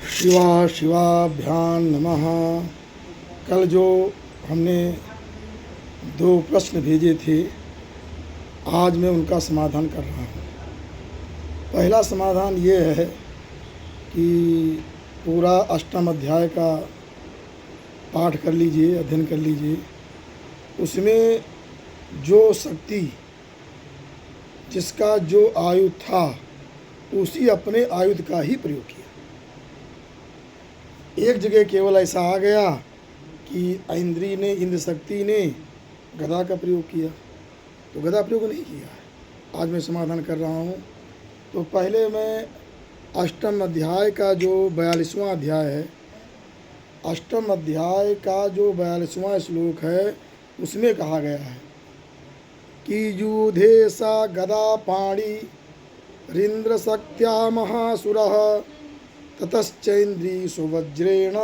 शिवा शिवाभ्यां नमः। कल जो हमने दो प्रश्न भेजे थे, आज मैं उनका समाधान कर रहा हूँ। पहला समाधान ये है कि पूरा अष्टम अध्याय का पाठ कर लीजिए, अध्ययन कर लीजिए। उसमें जो शक्ति जिसका जो आयुध था उसी अपने आयुध का ही प्रयोग किया। एक जगह केवल ऐसा आ गया कि इंद्री ने, इंद्र शक्ति ने गदा का प्रयोग किया, तो गदा प्रयोग नहीं किया है। आज मैं समाधान कर रहा हूँ। तो पहले मैं अष्टम अध्याय का जो 42वां अध्याय है, अष्टम अध्याय का जो 42वां श्लोक है, उसमें कहा गया है कि युधे सा गदा पाणी रिंद्र शक्त्या महासुरः ततश्चैन्द्री सुवज्रेण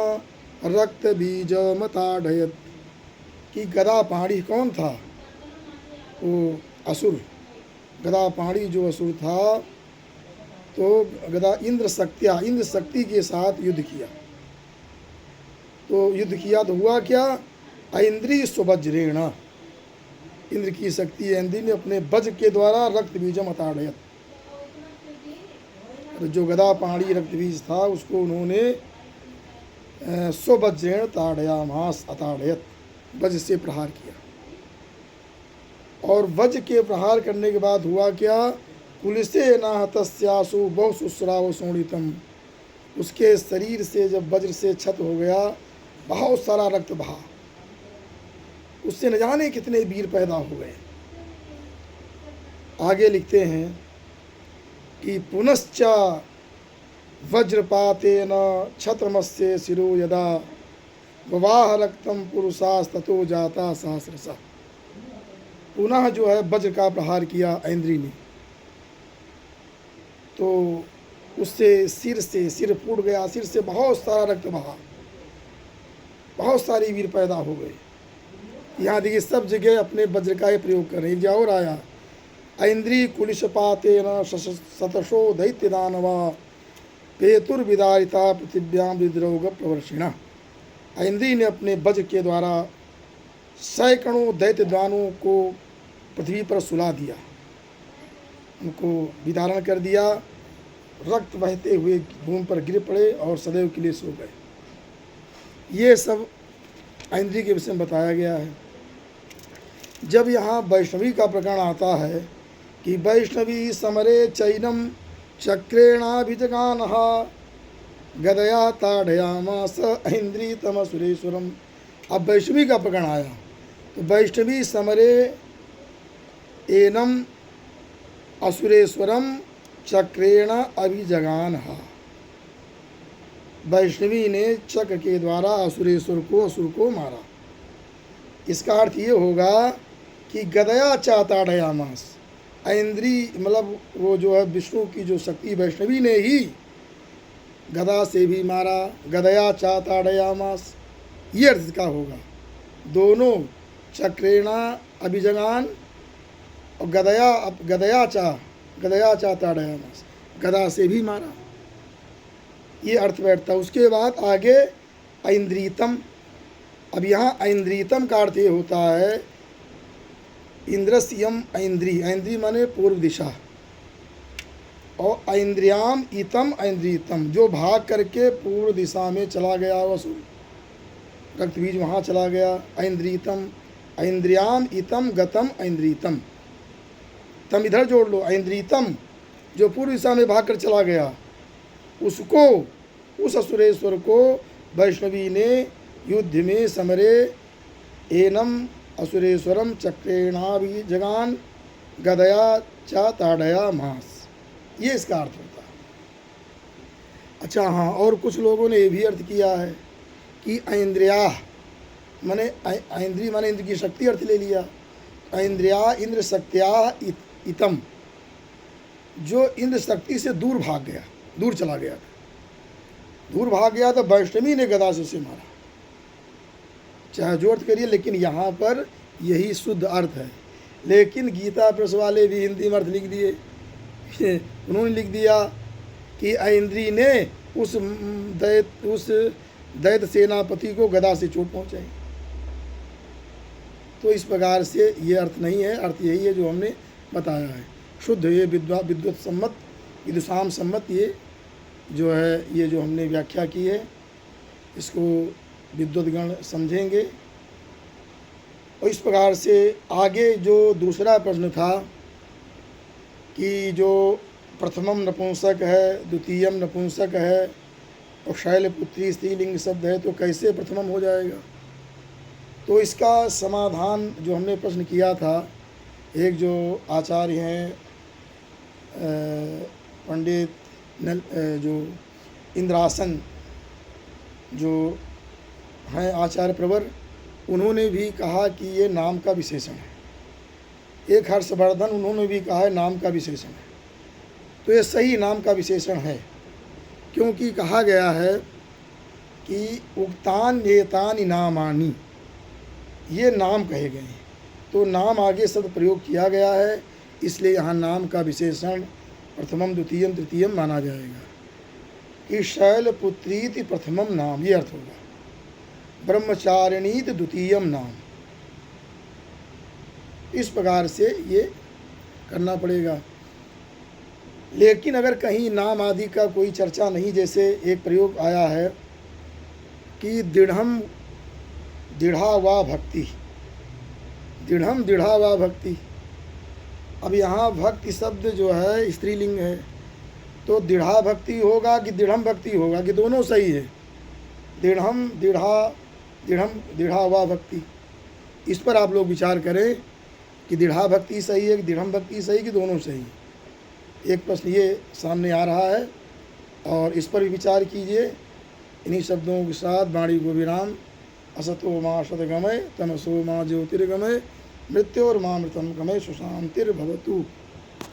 रक्त बीज मताड़यत। कि गदा पाणी कौन था? वो असुर, गदा पाणी जो असुर था, तो गदा इंद्र शक्त्या, इंद्र शक्ति के साथ युद्ध किया। तो युद्ध किया तो हुआ क्या? ऐन्द्री सुवज्रेण, इंद्र की शक्ति ऐन्द्री ने अपने वज्र के द्वारा रक्त बीजम अताड़यत, जो गदा पाणी रक्त बीज था उसको उन्होंने स्वज्रेण ताड़यामास अताड़यत, वज्र से प्रहार किया। और वज्र के प्रहार करने के बाद हुआ क्या? कुलिसे नाहतस्यासु बहुशुस्राव शोणितम, उसके शरीर से जब वज्र से क्षत हो गया, बहुत सारा रक्त बहा, उससे न जाने कितने वीर पैदा हो गए। आगे लिखते हैं कि पुनश्च वज्रपातेन क्षत्रमस्य शिरो यदा ववाह रक्तम पुरुषास्ततो जाता सहस्रशः। पुनः जो है वज्र का प्रहार किया ऐन्द्री ने, तो उससे सिर फूट गया, सिर से बहुत सारा रक्त बहा, बहुत सारी वीर पैदा हो गए। यहाँ देखिए सब जगह अपने वज्र का ही प्रयोग कर रहे हैं। और आया ऐन्द्री कुलिशपातेन शतशो दैत्य दानवा पेतुर्विदारिता पृथिव्याम विद्रोग प्रवर्षिणा। ऐन्द्री ने अपने वज्र के द्वारा सैकड़ों दैत्य दानों को पृथ्वी पर सुला दिया, उनको विदारण कर दिया, रक्त बहते हुए भूमि पर गिर पड़े और सदैव के लिए सो गए। ये सब ऐन्द्री के विषय में बताया गया है। जब यहाँ वैष्णवी का प्रकरण आता है कि वैष्णवी समरे चैनम चक्रेणाभिजगानः गदया ताड़यामास ऐन्द्री तम सुरेश्वरम। अब वैष्णवी का प्रकरण आया, तो वैष्णवी समरे एनम असुरेश्वरम चक्रेण अभिजगानः। वैष्णवी ने चक्र के द्वारा असुर को मारा। इसका अर्थ ये होगा कि गदया चाताड़यामास, ऐन्द्री मतलब वो जो है विष्णु की जो शक्ति वैष्णवी ने ही गदा से भी मारा, गदया चाताड़यामास, ये अर्थ का होगा। दोनों चक्रेणा अभिजगान और गदया चाताड़यामास, गदा से भी मारा, ये अर्थ बैठता। उसके बाद आगे ऐन्द्रीतम। अब यहाँ ऐन्द्रीतम का अर्थ ये होता है इंद्रस्यम ऐन्द्री, ऐन्द्री माने पूर्व दिशा, और ऐन्द्रियाम इतम ऐन्द्रीतम, जो भाग करके पूर्व दिशा में चला गया वसु, रक्त बीज वहाँ चला गया। ऐन्द्रीतम, ऐन्द्रियाम इतम गतम ऐन्द्रीतम, तम इधर जोड़ लो। ऐन्द्रीतम जो पूर्व दिशा में भाग कर चला गया, उसको, उस असुरेश्वर को वैष्णवी ने युद्ध में समरे एनम असुरेश्वरम चक्रेणाभिजगान गदया चा ताड़यामास, ये इसका अर्थ होता है। अच्छा हाँ, और कुछ लोगों ने ये भी अर्थ किया है कि ऐन्द्रिया माने ऐन्द्री माने इंद्र की शक्ति अर्थ ले लिया। ऐन्द्रिया इंद्र शक्त्या इतम, जो इंद्र शक्ति से दूर भाग गया, दूर चला गया, दूर भाग गया, तो वैष्णवी ने गदा से उसे मारा। चाहे जो अर्थ करिए, लेकिन यहाँ पर यही शुद्ध अर्थ है। लेकिन गीता प्रेस वाले भी हिंदी में अर्थ लिख दिए। उन्होंने लिख दिया कि ऐन्द्री ने उस दैत्य सेनापति को गदा से चोट पहुंचाई। तो इस प्रकार से ये अर्थ नहीं है, अर्थ यही है जो हमने बताया है। शुद्ध ये विद्वत सम्मत, विदुषाम सम्मत ये जो है, ये जो हमने व्याख्या की है, इसको विद्वतगण समझेंगे। और इस प्रकार से आगे जो दूसरा प्रश्न था कि जो प्रथमम नपुंसक है, द्वितीयम नपुंसक है और शैलपुत्री स्त्रीलिंग शब्द है, तो कैसे प्रथमम हो जाएगा? तो इसका समाधान जो हमने प्रश्न किया था, एक जो आचार्य हैं पंडित जो इंद्रासन जो हैं आचार्य प्रवर, उन्होंने भी कहा कि ये नाम का विशेषण है। एक हर्षवर्धन उन्होंने भी कहा है नाम का विशेषण है। तो ये सही नाम का विशेषण है, क्योंकि कहा गया है कि उक्तान एतानि नामानि, ये नाम कहे गए हैं। तो नाम आगे शब्द प्रयोग किया गया है, इसलिए यहाँ नाम का विशेषण प्रथमम द्वितीयम तृतीयम माना जाएगा कि शैलपुत्रीति प्रथमम नाम, ये अर्थ होगा। ब्रह्मचारिणीत द्वितीयम नाम, इस प्रकार से ये करना पड़ेगा। लेकिन अगर कहीं नाम आदि का कोई चर्चा नहीं, जैसे एक प्रयोग आया है कि दृढ़म दृढ़ा वा भक्ति, दृढ़म दृढ़ा वा भक्ति। अब यहाँ भक्ति शब्द जो है स्त्रीलिंग है, तो दृढ़ा भक्ति होगा कि दृढ़म भक्ति होगा, कि दोनों सही है? दृढ़म दृढ़ा वा भक्ति, इस पर आप लोग विचार करें कि दृढ़ा भक्ति सही है कि दृढ़म भक्ति सही, कि दोनों सही। एक प्रश्न ये सामने आ रहा है और इस पर भी विचार कीजिए। इन्हीं शब्दों के साथ वाणी को विराम। असतो मां सद्गमय, तमसो मां ज्योतिर्गमय, मृत्योर्मामृतम गमय, सुशांतिर्भवतु।